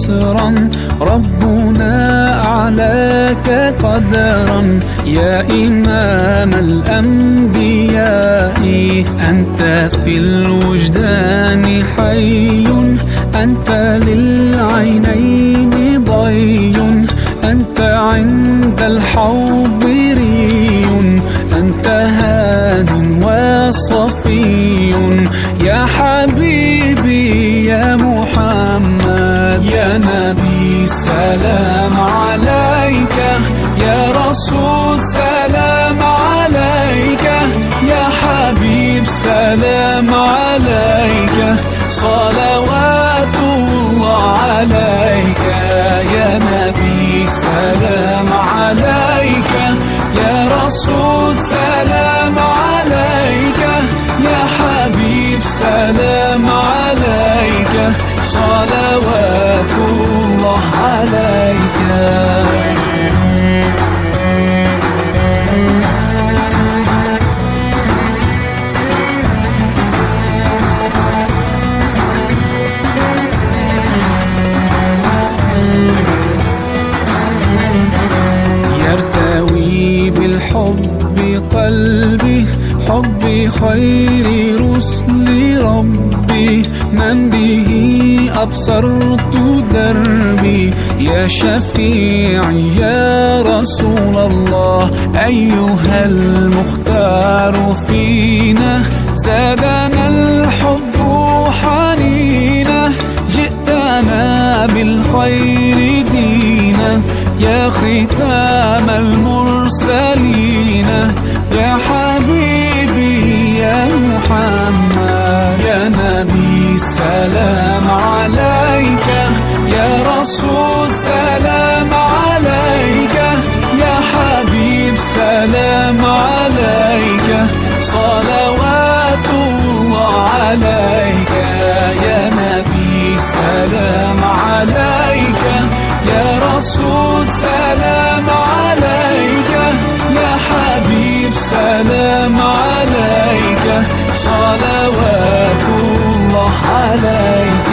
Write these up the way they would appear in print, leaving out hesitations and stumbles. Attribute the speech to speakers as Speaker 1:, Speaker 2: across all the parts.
Speaker 1: نصرا، ربنا أعلاك قدرا. يا إمام الأنبياء أنت في الوجدان حي، أنت للعينين ضي، أنت عند الحوض ري، أنت هاد وصفي. يا حبيبي يا محمد، يا نبي سلام عليك، يا رسول سلام عليك، يا حبيب سلام عليك، صلوات الله عليك. يا نبي سلام عليك، يا رسول سلام عليك، يا حبيب سلام عليك، صلوات الله عليك. يرتوي بالحب قلبي، حب خير رسل ربي، من به أبصرت دربي. يا شفيعي يا رسول الله، أيها المختار فينا، زادنا الحب حنينا، جئتنا بالخير دينا، يا ختام المرسلين، يا حبيبي يا محمد، يا نبي سلام عليك، يا رسول سلام عليك، يا حبيب سلام عليك، صلوات الله عليك. يا نبي سلام عليك، يا رسول سلام عليك، يا حبيب سلام عليك، صلوات الله عليك.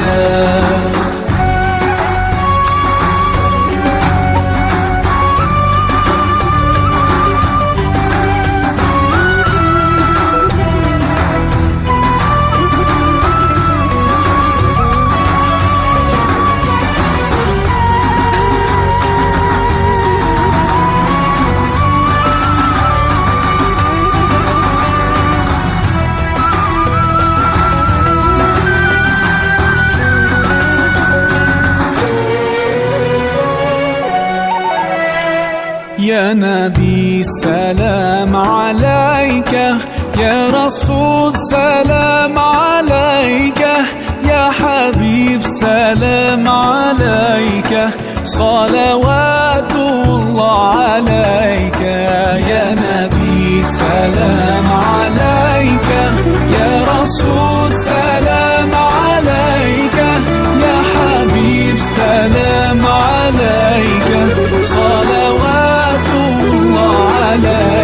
Speaker 1: يا نبي سلام عليك، يا رسول سلام عليك، يا حبيب سلام عليك، صلوات الله عليك. يا نبي سلام عليك، يا رسول سلام عليك، يا حبيب سلام عليك، صلوات الله عليك.